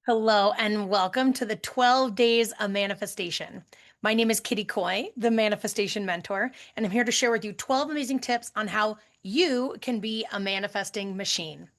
Hello, and welcome to the 12 Days of Manifestation. My name is Kitty Coy, the Manifestation Mentor, and I'm here to share with you 12 amazing tips on how you can be a manifesting machine.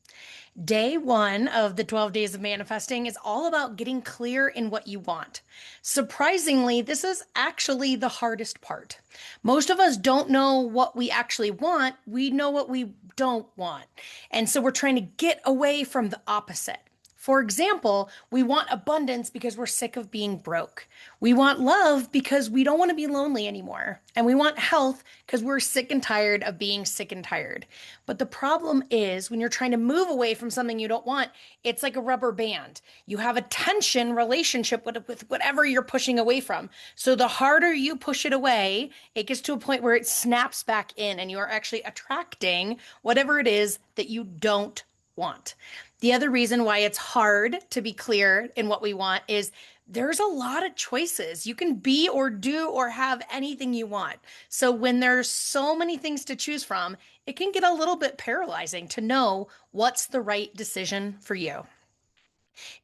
Day one of the 12 Days of Manifesting is all about getting clear in what you want. Surprisingly, this is actually the hardest part. Most of us don't know what we actually want, we know what we don't want. And so we're trying to get away from the opposite. For example, we want abundance because we're sick of being broke. We want love because we don't want to be lonely anymore. And we want health because we're sick and tired of being sick and tired. But the problem is when you're trying to move away from something you don't want, it's like a rubber band. You have a tension relationship with whatever you're pushing away from. So the harder you push it away, it gets to a point where it snaps back in and you are actually attracting whatever it is that you don't want. The other reason why it's hard to be clear in what we want is there's a lot of choices. You can be or do or have anything you want. So when there's so many things to choose from, it can get a little bit paralyzing to know what's the right decision for you.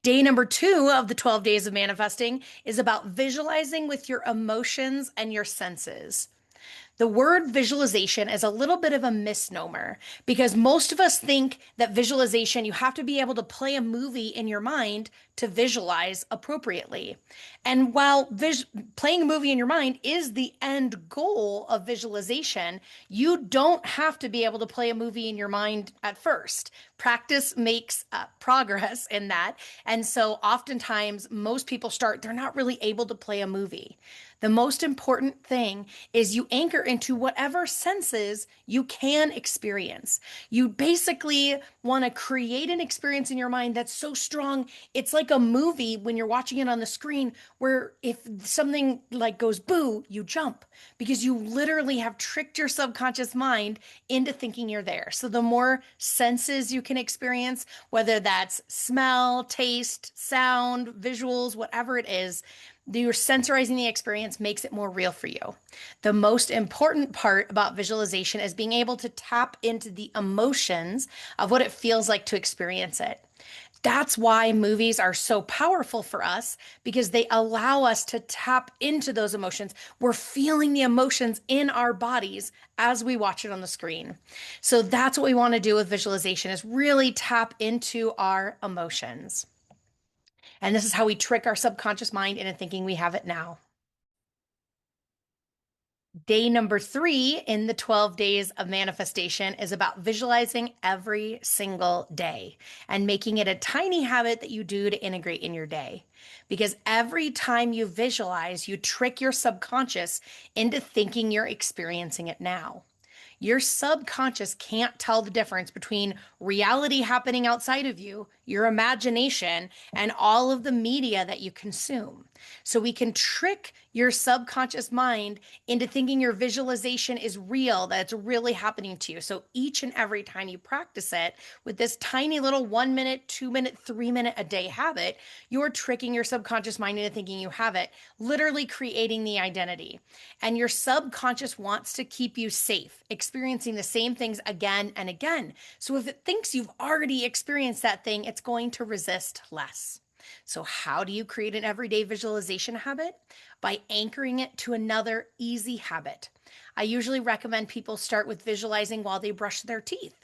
Day number two of the 12 days of manifesting is about visualizing with your emotions and your senses. The word visualization is a little bit of a misnomer because most of us think that visualization, you have to be able to play a movie in your mind to visualize appropriately. And while playing a movie in your mind is the end goal of visualization, you don't have to be able to play a movie in your mind at first. Practice makes progress in that. And so oftentimes, most people start, they're not really able to play a movie. The most important thing is you anchor into whatever senses you can experience. You basically want to create an experience in your mind that's so strong. It's like a movie when you're watching it on the screen, where if something like goes boo, you jump because you literally have tricked your subconscious mind into thinking you're there. So the more senses you can experience, whether that's smell, taste, sound, visuals, whatever it is, you're sensorizing the experience makes it more real for you. The most important part about visualization is being able to tap into the emotions of what it feels like to experience it. That's why movies are so powerful for us because they allow us to tap into those emotions. We're feeling the emotions in our bodies as we watch it on the screen. So that's what we want to do with visualization is really tap into our emotions. And this is how we trick our subconscious mind into thinking we have it now. Day number three in the 12 days of manifestation is about visualizing every single day and making it a tiny habit that you do to integrate in your day. Because every time you visualize, you trick your subconscious into thinking you're experiencing it now. Your subconscious can't tell the difference between reality happening outside of you, your imagination, and all of the media that you consume. So we can trick your subconscious mind into thinking your visualization is real, that it's really happening to you. So each and every time you practice it with this tiny little 1 minute, 2 minute, 3 minute a day habit, you're tricking your subconscious mind into thinking you have it, literally creating the identity. And your subconscious wants to keep you safe, experiencing the same things again and again. So if it thinks you've already experienced that thing, it's going to resist less. So, how do you create an everyday visualization habit? By anchoring it to another easy habit. I usually recommend people start with visualizing while they brush their teeth.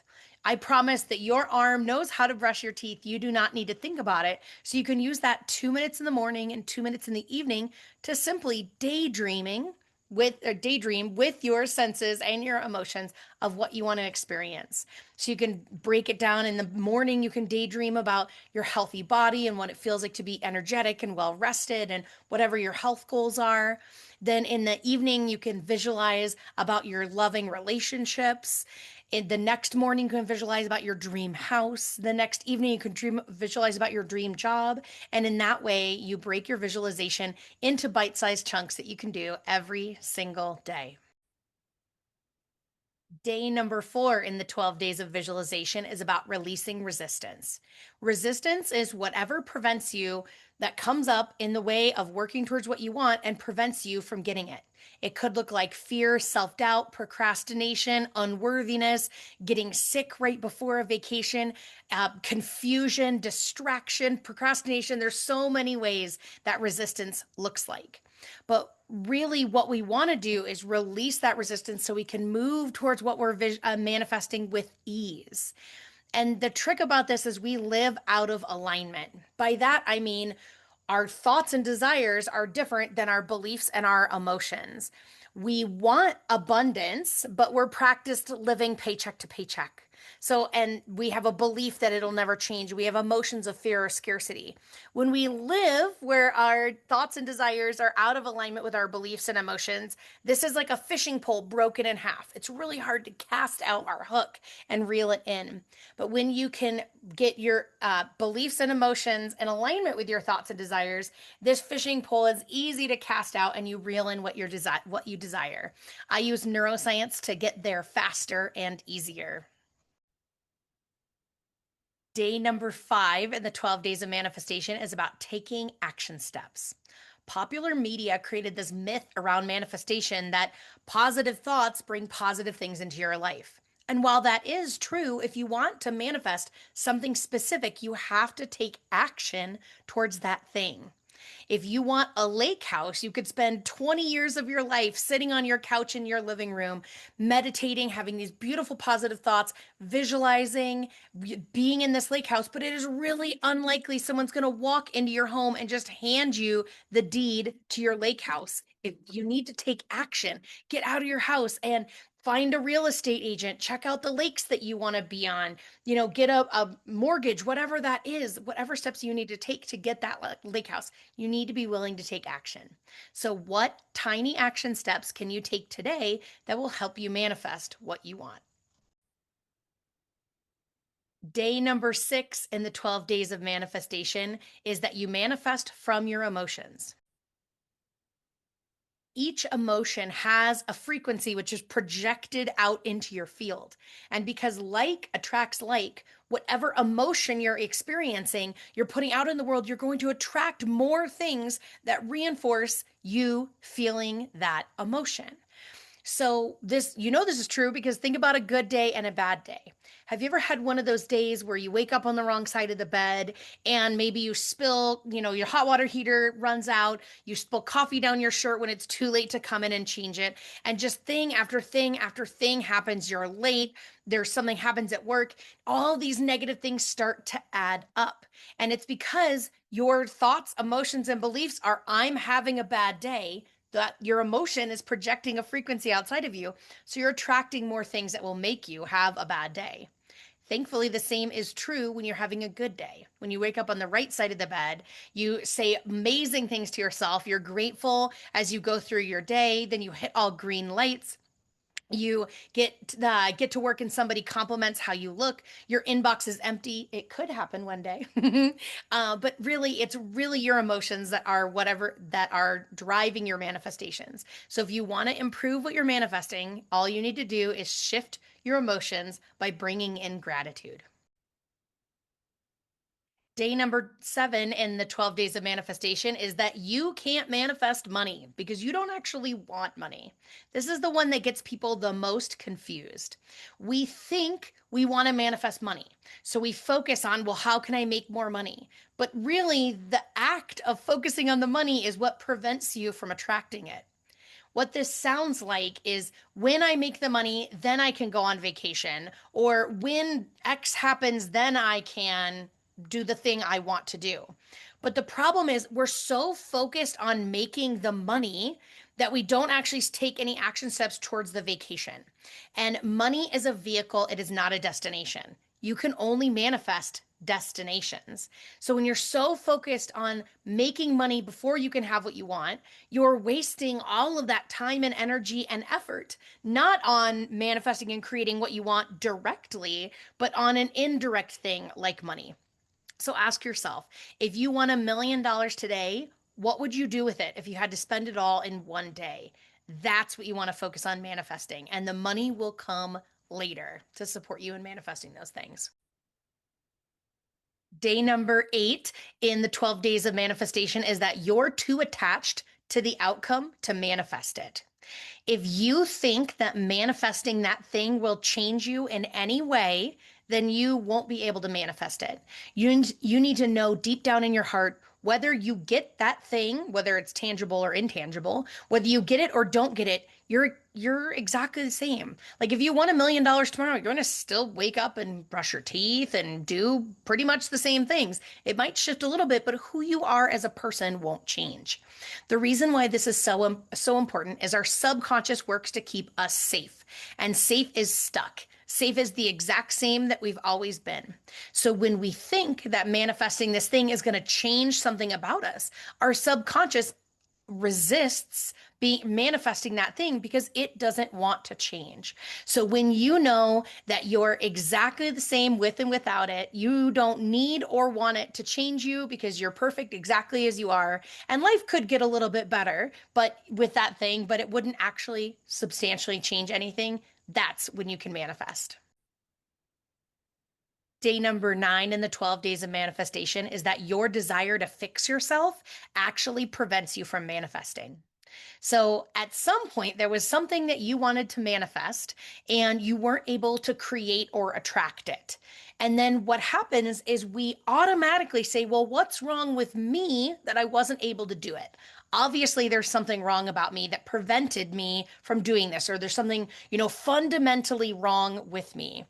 I promise that your arm knows how to brush your teeth. You do not need to think about it. So you can use that 2 minutes in the morning and 2 minutes in the evening to simply daydream with your senses and your emotions of what you want to experience. So you can break it down in the morning. You can daydream about your healthy body and what it feels like to be energetic and well rested and whatever your health goals are. Then in the evening, you can visualize about your loving relationships. In the next morning, you can visualize about your dream house. The next evening, you can visualize about your dream job. And in that way, you break your visualization into bite-sized chunks that you can do every single day. Day number 4 in the 12 days of visualization is about releasing resistance. Resistance is whatever prevents you that comes up in the way of working towards what you want and prevents you from getting it. It could look like fear, self doubt, procrastination, unworthiness, getting sick right before a vacation, confusion, distraction, procrastination. There's so many ways that resistance looks like. But really, what we want to do is release that resistance so we can move towards what we're manifesting with ease. And the trick about this is we live out of alignment. By that, I mean our thoughts and desires are different than our beliefs and our emotions. We want abundance, but we're practiced living paycheck to paycheck. So, and we have a belief that it'll never change. We have emotions of fear or scarcity. When we live where our thoughts and desires are out of alignment with our beliefs and emotions, this is like a fishing pole broken in half. It's really hard to cast out our hook and reel it in. But when you can get your beliefs and emotions in alignment with your thoughts and desires, this fishing pole is easy to cast out and you reel in what you desire. I use neuroscience to get there faster and easier. Day number 5 in the 12 days of manifestation is about taking action steps. Popular media created this myth around manifestation that positive thoughts bring positive things into your life. And while that is true, if you want to manifest something specific, you have to take action towards that thing. If you want a lake house, you could spend 20 years of your life sitting on your couch in your living room, meditating, having these beautiful positive thoughts, visualizing being in this lake house. But it is really unlikely someone's going to walk into your home and just hand you the deed to your lake house. If you need to take action, get out of your house and find a real estate agent, check out the lakes that you want to be on, get a mortgage, whatever that is, whatever steps you need to take to get that lake house, you need to be willing to take action. So, what tiny action steps can you take today that will help you manifest what you want? Day number 6 in the 12 days of manifestation is that you manifest from your emotions. Each emotion has a frequency which is projected out into your field. And because like attracts like, whatever emotion you're experiencing, you're putting out in the world, you're going to attract more things that reinforce you feeling that emotion. So this is true because think about a good day and a bad day. Have you ever had one of those days where you wake up on the wrong side of the bed and maybe you spill, your hot water heater runs out, you spill coffee down your shirt when it's too late to come in and change it, and just thing after thing after thing happens, you're late, there's something happens at work, all these negative things start to add up. And it's because your thoughts, emotions, and beliefs are I'm having a bad day, that your emotion is projecting a frequency outside of you. So you're attracting more things that will make you have a bad day. Thankfully, the same is true when you're having a good day. When you wake up on the right side of the bed, you say amazing things to yourself. You're grateful as you go through your day. Then you hit all green lights. You get to work and somebody compliments how you look. Your inbox is empty. It could happen one day. But really, it's really your emotions that are whatever that are driving your manifestations. So if you want to improve what you're manifesting, all you need to do is shift your emotions by bringing in gratitude. Day number 7 in the 12 days of manifestation is that you can't manifest money because you don't actually want money. This is the one that gets people the most confused. We think we want to manifest money. So we focus on, well, how can I make more money? But really, the act of focusing on the money is what prevents you from attracting it. What this sounds like is when I make the money, then I can go on vacation. Or when X happens, then I can do the thing I want to do. But the problem is we're so focused on making the money that we don't actually take any action steps towards the vacation. And money is a vehicle, it is not a destination. You can only manifest destinations. So when you're so focused on making money before you can have what you want, you're wasting all of that time and energy and effort, not on manifesting and creating what you want directly, but on an indirect thing like money. So ask yourself, if you won $1 million today, what would you do with it if you had to spend it all in one day? That's what you want to focus on manifesting, and the money will come later to support you in manifesting those things. Day number 8 in the 12 days of manifestation is that you're too attached to the outcome to manifest it. If you think that manifesting that thing will change you in any way, then you won't be able to manifest it. You need to know deep down in your heart whether you get that thing, whether it's tangible or intangible, whether you get it or don't get it, you're exactly the same. Like if you want $1 million tomorrow, you're going to still wake up and brush your teeth and do pretty much the same things. It might shift a little bit, but who you are as a person won't change. The reason why this is so important is our subconscious works to keep us safe, and safe is stuck. Safe is the exact same that we've always been. So when we think that manifesting this thing is going to change something about us, our subconscious resists being manifesting that thing because it doesn't want to change. So when you know that you're exactly the same with and without it, you don't need or want it to change you because you're perfect exactly as you are. And life could get a little bit better, but with that thing, but it wouldn't actually substantially change anything. That's when you can manifest. Day number 9 in the 12 days of manifestation is that your desire to fix yourself actually prevents you from manifesting. So at some point, there was something that you wanted to manifest and you weren't able to create or attract it. And then what happens is we automatically say, well, what's wrong with me that I wasn't able to do it? Obviously, there's something wrong about me that prevented me from doing this, or there's something, fundamentally wrong with me.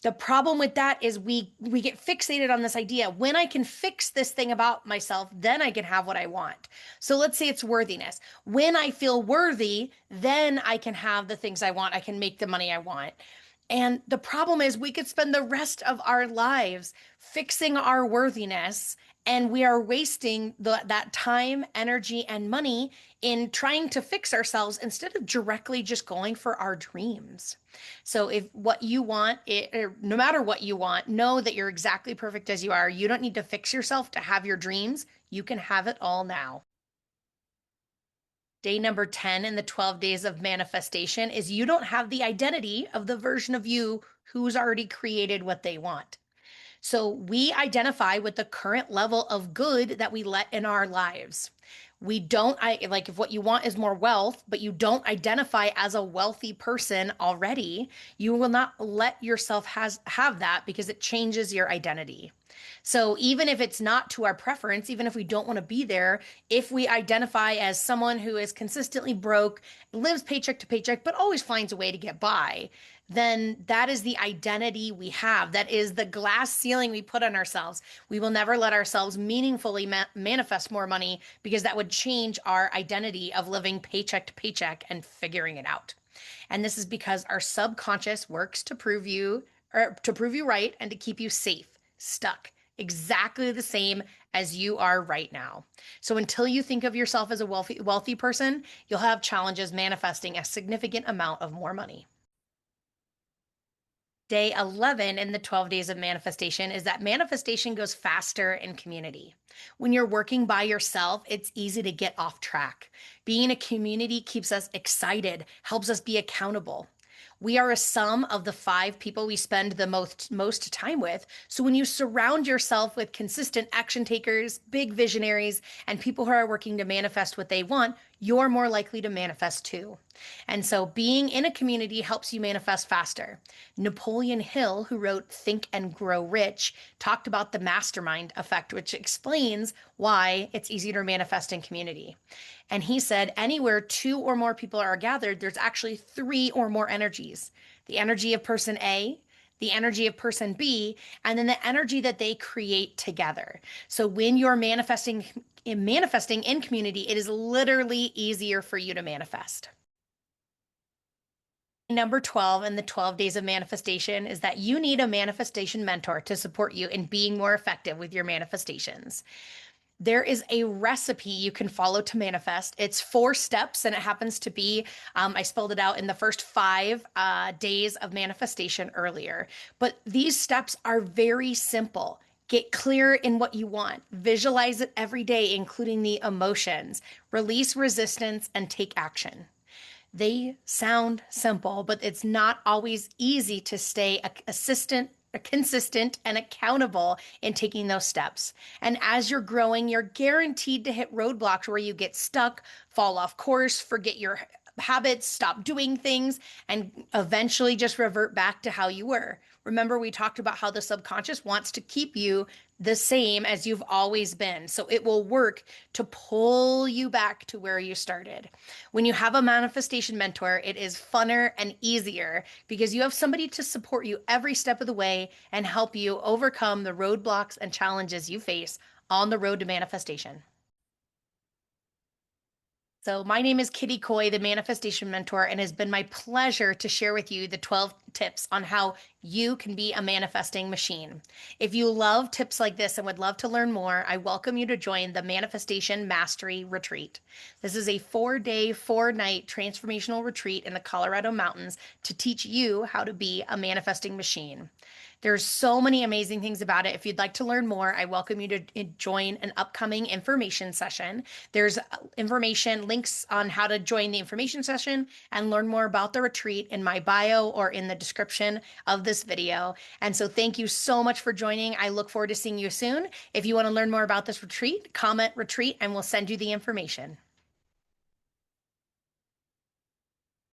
The problem with that is we get fixated on this idea. When I can fix this thing about myself, then I can have what I want. So let's say it's worthiness. When I feel worthy, then I can have the things I want. I can make the money I want. And the problem is we could spend the rest of our lives fixing our worthiness, and we are wasting that time, energy, and money in trying to fix ourselves instead of directly just going for our dreams. So if what you want, no matter what you want, know that you're exactly perfect as you are. You don't need to fix yourself to have your dreams. You can have it all now. Day number 10 in the 12 days of manifestation is you don't have the identity of the version of you who's already created what they want. So we identify with the current level of good that we let in our lives. We don't, like if what you want is more wealth, but you don't identify as a wealthy person already, you will not let yourself have that because it changes your identity. So even if it's not to our preference, even if we don't want to be there, if we identify as someone who is consistently broke, lives paycheck to paycheck, but always finds a way to get by, then that is the identity we have. That is the glass ceiling we put on ourselves. We will never let ourselves meaningfully manifest more money because that would change our identity of living paycheck to paycheck and figuring it out. And this is because our subconscious works to prove you right and to keep you safe, stuck, exactly the same as you are right now. So until you think of yourself as a wealthy person, you'll have challenges manifesting a significant amount of more money. Day 11 in the 12 days of manifestation is that manifestation goes faster in community. When you're working by yourself, it's easy to get off track. Being in a community keeps us excited, helps us be accountable. We are a sum of the 5 people we spend the most time with. So when you surround yourself with consistent action takers, big visionaries, and people who are working to manifest what they want, you're more likely to manifest too. And so being in a community helps you manifest faster. Napoleon Hill, who wrote Think and Grow Rich, talked about the mastermind effect, which explains why it's easier to manifest in community. And he said, anywhere 2 or more people are gathered, there's actually 3 or more energies. The energy of person A, the energy of person B, and then the energy that they create together. So when you're manifesting in community, it is literally easier for you to manifest. Number 12 in the 12 days of manifestation is that you need a manifestation mentor to support you in being more effective with your manifestations. There is a recipe you can follow to manifest. It's 4 steps, and it happens to be, I spelled it out in the first 5 days of manifestation earlier. But these steps are very simple. Get clear in what you want. Visualize it every day, including the emotions. Release resistance and take action. They sound simple, but it's not always easy to stay consistent and accountable in taking those steps. And as you're growing, you're guaranteed to hit roadblocks where you get stuck, fall off course, forget your habits, stop doing things, and eventually just revert back to how you were. Remember, we talked about how the subconscious wants to keep you the same as you've always been. So it will work to pull you back to where you started. When you have a manifestation mentor, it is funner and easier because you have somebody to support you every step of the way and help you overcome the roadblocks and challenges you face on the road to manifestation. So, my name is Kitty Coy, the Manifestation Mentor, and it has been my pleasure to share with you the 12 tips on how you can be a manifesting machine. If you love tips like this and would love to learn more, I welcome you to join the Manifestation Mastery Retreat. This is a 4-day, 4-night transformational retreat in the Colorado mountains to teach you how to be a manifesting machine. There's so many amazing things about it. If you'd like to learn more, I welcome you to join an upcoming information session. There's information, links on how to join the information session and learn more about the retreat in my bio or in the description of this video. And so thank you so much for joining. I look forward to seeing you soon. If you want to learn more about this retreat, comment retreat and we'll send you the information.